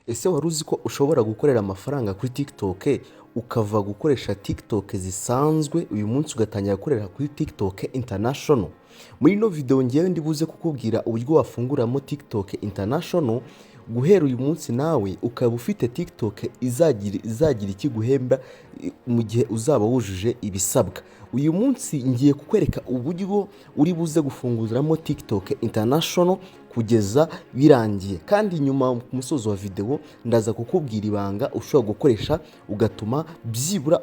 Ese wari uzi ko ushobora gukorera amafaranga kuri TikTok ukava gukoresha TikTok zisanzwe uyu munsi ugatangira gukorera kuri TikTok International? Muri ino video ngewe ndibuze kukubwira uburyo wafunguramo TikTok International guhera uyu munsi nawe ukaba ufite TikTok izagira ikiguhemba mu gihe uzaba wujuje ibisabwa. Uyu munsi ngiye kukwereka uburyo uri buze gufunguramo TikTok International kugeza birangiye, kandi nyuma ku musozo wa video ndaza kukubwira ibanga ushobora gukoresha ugatuma byibura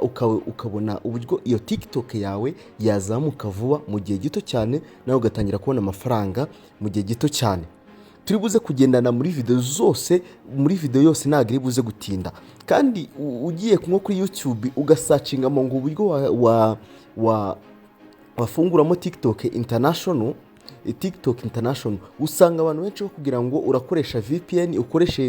ukabona uburyo iyo TikTok yawe yazamuka vuba mu gihe gito cyane, nawe ugatangira kubona amafaranga mu gihe gito cyane. Turi buze kugendana muri video yose ntabwo iri buze gutinda, kandi ugiye nko kuri YouTube ugasacinga ngo uburyo wafunguramo TikTok International, usanga abantu benshi kugira ngo urakoresha VPN ukoresha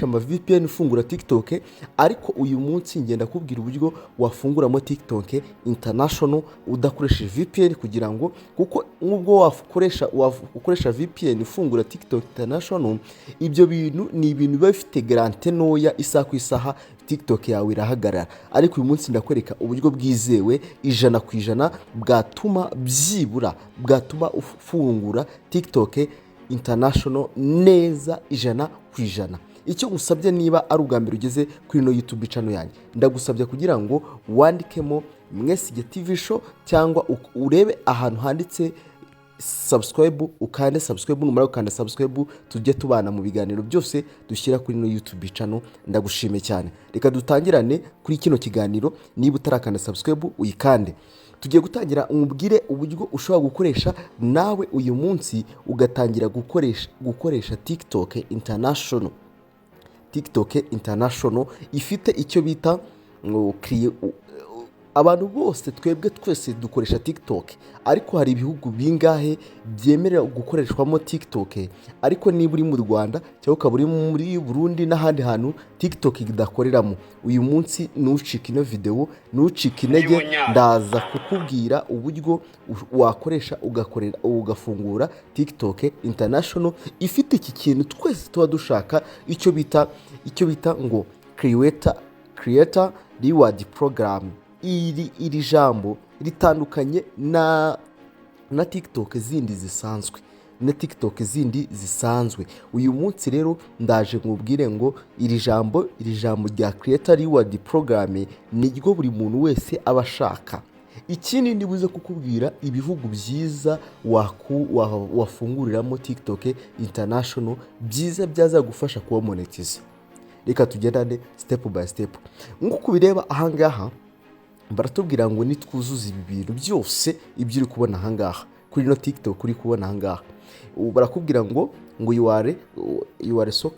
ama VPN ufungura TikTok, ariko uyu munsi ngenda kubwira uburyo wafunguramo TikTok International udakoresheje VPN, kugira ngo kuko nubwo wakoresha VPN ufungura TikTok International, ibyo bintu ni ibintu biba bifite garante ntoya, isaha ku isaha TikTok yawe irahagarara. Ariko uyu munsi ndakwereka uburyo bwizewe 100% bwatuma ufungura TikTok International neza 100%. Icyo ngusabye, niba ari ubwa mbere ugeze kuri ino YouTube channel yanjye, ndagusabye kugira ngo wandikemo Mwesige TV show cyangwa urebe ahantu handitse subscribe, ukande subscribe, numara ukanda subscribe tujye tubana mu biganiro byose dushyira kuri no YouTube channel. Ndagushime cyane. Reka dutangirane kuri kino kiganiro. Niba utarakanda subscribe uyikande. Tugiye gutangira umubwire uburyo ushobora gukoresha nawe uyu munsi ugatangira gukoresha TikTok International. TikTok International ifite icyo bita abantu bose twese dukoresha TikTok, ariko hari ibihugu bingahe byemerera gukoreshwamo TikTok. Ariko niba uri mu Rwanda cyangwa ukaba uri muri Burundi n'ahandi hantu TikTok idakoreramo, uyu munsi nucika ino video, nucika intege, ndaza kukubwira uburyo wakoresha ugafungura TikTok International ifite iki kintu twese tuba dushaka, icyo bita ngo creator reward program. Iri jambo ritandukanye na TikTok zindi zisanzwe. Uyu munsi rero ndaje nkubwire ngo iri jambo rya Creator Reward Program niryo buri muntu wese abashaka. Ikindi ndibuze kukubwira ibihugu byiza wafunguriramo TikTok International byiza byazagufasha kuba monetize. Reka tugendane step by step. Nk'uko bireba ahangaha baratubwira ngo nitwuzuza ibi bintu byose ibyo uri kubona ahangaha kuri no TikTok uri kubona ahangaha, barakubwira ngo you are so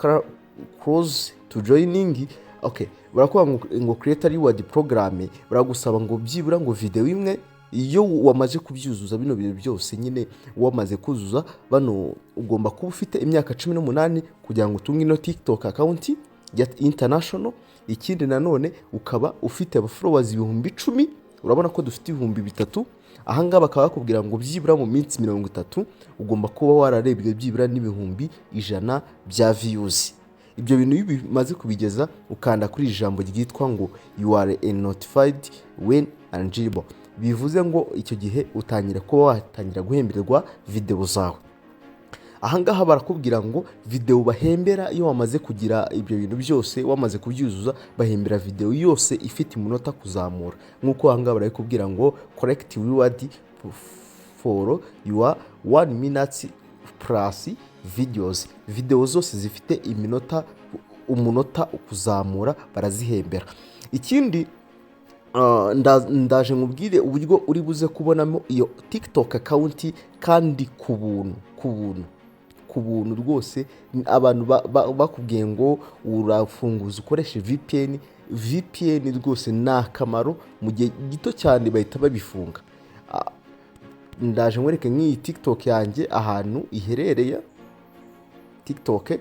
close to joining. Okay, barakubwira ngo Creator Reward Program, baragusaba ngo byibura ngo video imwe iyo wamaze kubyuzuza bino bintu byose, nyine wamaze kuzuza bano ugomba kuba ufite imyaka 18 kugira ngo utunge no TikTok account ya International. Ikindi nanone ukaba ufite followers 10,000. Urabona ko dufite 3,000. Ahangaha bakaba bakubwira ngo byibura mu minsi 30 ugomba kuba wararebye byibura n'ibihumbi 100 bya views. Ibyo bintu iyo bimaze kubigeza ukanda kuri ijambo ryitwa ngo you are notified when eligible, bivuze ngo icyo gihe utangira kuba watangira guhemberwa video zawe. Ahangaha barakubwira ngo video bahembera iyo wamaze kugira ibyo bintu byose, wamaze kubyuzuza bahembera video yose ifite imunota kuzamura. Nkuko ahangaha barakubwira ngo correct reward for your 1 minute plus videos. Video zose zifite umunota kuzamura barazihembera. Ikindi ndaje nkubwire uburyo uri buze kubonamo iyo TikTok account, kandi ku buntu rwose. Abantu bakubwiye ngo urafunguza ukoreshe VPN rwose nta kamaro, mu gihe gito cyane bahita babifunga. Ndaje nkwereke nk'iyi TikTok yanjye ahantu iherereye, TikTok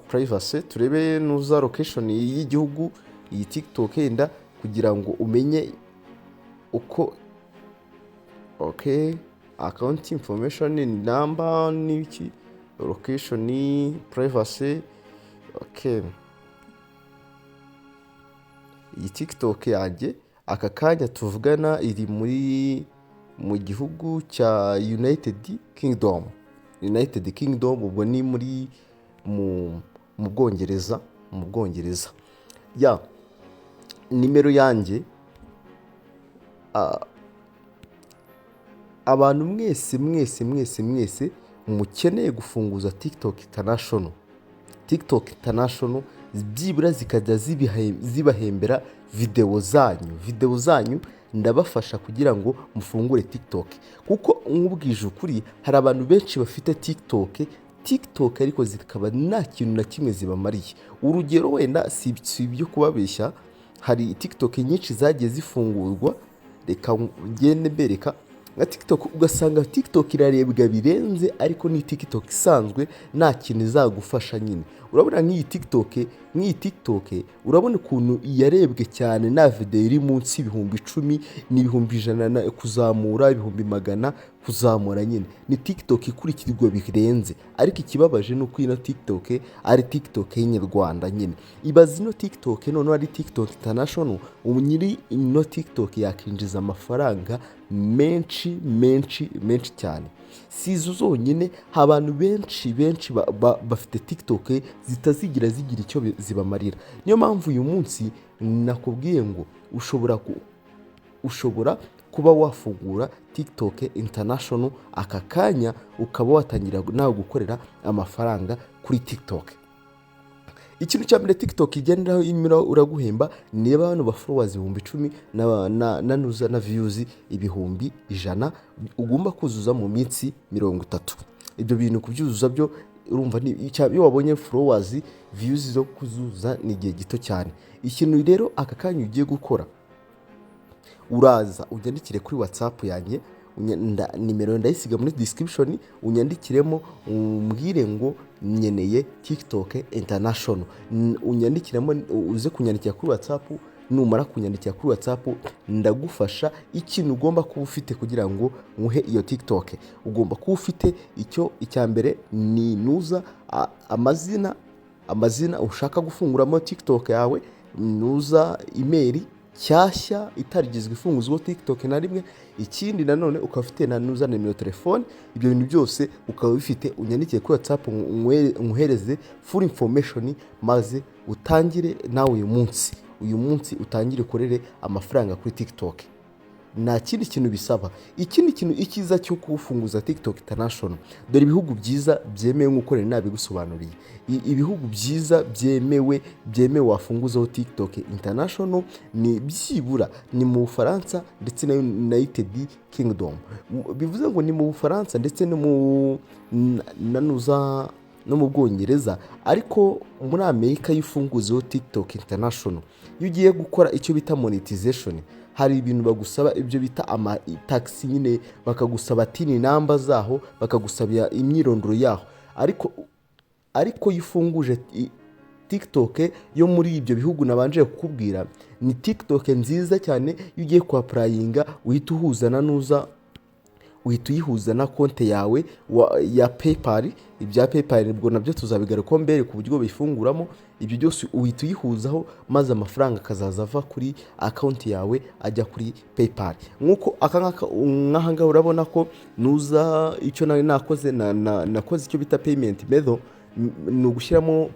privacy, turebe nuza location y'igihugu iyi TikTok yenda kugira ngo umenye uko. Okay, account information number niki, location, privacy, Okay. Iyi TikTok yanjye aka kanya tuvugana iri mu gihugu cya United Kingdom, ubwo ni mu Bwongereza. Ya nimero yanjye, abantu mwese mukeneye gufunguza TikTok International byibura zikajya zibahembera videwo zanyu ndabafasha kugira ngo mufungure TikTok, kuko nk'ubwije ukuri hari abantu benshi bafite TikTok ariko zikaba nta kintu na kimwe zibamariye. Urugero wenda si ibyo kubabeshya, hari TikTok nyinshi zagiye zifungurwa, reka ngende mbereka nka TikTok, ugasanga TikTok irarebwa birenze ariko ni TikTok isanzwe nta kintu izagufasha nyine. Urabona nk'iyi TikTok urabona ukuntu yarebwe cyane, nta video iri munsi y'ibihumbi 10 n'ibihumbi 100 kuzamura, ibihumbi 100 kuzamura nyine. Ni TikTok ikurikirwa birenze, ariko ikibabaje ni uko ino TikTok ari TikTok y'inyarwanda nyine. Ibaze ino TikTok none ari TikTok International, nyiri ino TikTok yakinjiza amafaranga menshi cyane. Si izo zonyine, abantu benshi bafite TikTok zitazigira zigira icyo zibamarira. Niyo mpamvu uyu munsi nakubwiye ngo ushobora kuba wafungura TikTok International aka kanya, ukaba watangira nawe gukorera amafaranga kuri TikTok. Ikintu cya mbere TikTok igenderaho imira uraguhemba, niba hano ba followers 10,000 na views 100,000 ugomba kuzuza mu minsi 30. Ibyo bintu kubyuzuza byo urumva iyo wabonye followers views zo kuzuza ni igihe gito cyane. Ikintu rero aka kanya ugiye gukora, uraza unyandikire kuri WhatsApp yanjye, nimero ndayisiga muri description, unyandikiremo umbwire ngo nyeneye TikTok International, unyandikiremo uze kunyandikira kuri WhatsApp. Numara kunyandikira kuri WhatsApp ndagufasha. Ikintu ugomba kuba ufite kugira ngo nkuhe iyo TikTok, ugomba kuba ufite icya mbere ni nuza amazina ushaka gufunguramo TikTok yawe, nuza email cyashya itarigizwe ifunguzwa TikTok na rimwe. Ikindi nanone ukaba ufite na nuza nimero telefone. Ibyo bintu byose ukaba bifite, unyandikiye kuri WhatsApp nkuhereze full information, maze utangire nawe uyu munsi utangire ukorere amafaranga kuri TikTok. Nta kindi kintu bisaba. Ikindi kintu ikiza cyo kufunguza TikTok International, dore ibihugu byiza byemewe nk'uko nabigusobanuriye. Ibihugu byiza byemewe wafunguzaho TikTok International ni byibura ni mu Bufaransa ndetse na United Kingdom. Bivuze ngo ni mu Bufaransa ndetse no mu Bwongereza, ariko muri Amerika yifunguzeho TikTok International, iyo ugiye gukora icyo bita monetization, hari ibintu bagusaba, ibyo bita tax nyine, bakagusaba tini namba zaho, bakagusabya imyirondoro yaho. Ariko yifunguje TikTok yo muri ibyo bihugu nabanje kukubwira, ni TikTok nziza cyane. Iyo ugiye kwa applyinga uhita uyihuza na konti yawe ya PayPal. Ibya PayPal ubwo nabyo tuzabigaruka mbere ku buryo bifunguramo. Ibyo byose uhita uyihuzaho, maze amafaranga akazaza ava kuri account yawe ajya kuri PayPal. Nkuko nk'ahangaha urabona ko nuza icyo nakoze nakoze icyo bita payment method, ni ugushyiramo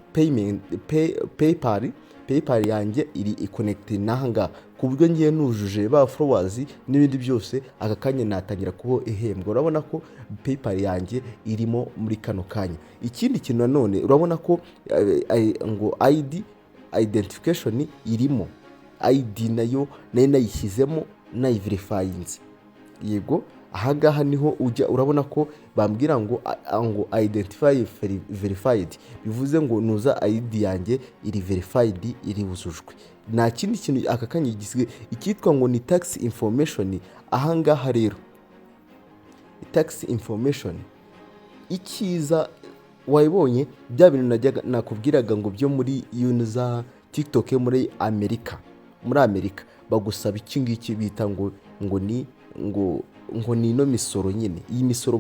PayPal yanjye iri connected n'ahangaha, ku buryo ngiye nujuje ba followers n'ibindi byose aka kanya natangira kubo ihembwa. Urabona ko PayPal yanjye irimo muri kano kanya. Ikindi kintu nanone urabona ko ngo ID identification irimo, ID nayo nayishyizemo nayiverifyinze. Yego, ahangaha niho ujya urabona ko bambwira ngo identify verified, bivuze ngo nuza ID yanjye iri verified, iri buzujwe. Nta kindi kintu aka kanya gisigaye, ikitwa ngo ni tax information. Ahangaha rero tax information ikiza wayibonye, bya bintu nakubwiraga ngo byo muri yunuza TikTok muri Amerika bagusaba iki ngiki bita ngo ni ino misoro nyine. Iyi misoro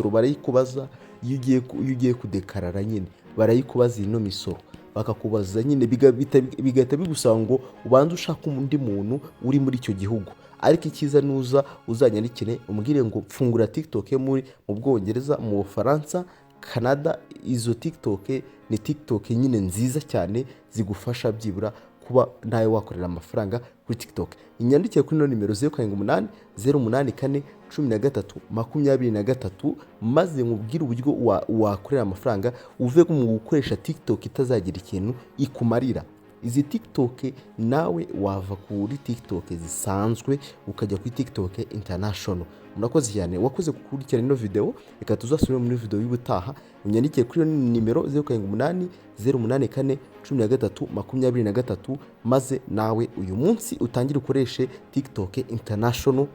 barayikubaza, iyo ugiye kudekarara nyine barayikubaza ino misoro, bakakubaza nyine bigahita bigusaba ngo ubanze ushaka undi muntu uri muri icyo gihugu. Ariko icyiza nuza uzanyandikire umbwire ngo fungura TikTok mu Bwongereza, mu Bufaransa, Canada. Izo TikTok ni TikTok nyine nziza cyane zigufasha byibura kuba nawe wakorera amafaranga kuri TikTok. Inyandikire kuri nimero 0788 084 13 maze nkubwire uburyo wakorera amafaranga uve mu gukoresha TikTok itazagira ikintu ikumarira. Izi TikTok nawe wava kuri TikTok zisanzwe ukajya kuri TikTok international. Murakoze cyane wakoze gukurikirana ino video, reka tuzasubire muri video y'ubutaha. Unyandikiye kuri nimero 0788 084 13 maze nawe uyu munsi utangire ukoreshe TikTok international.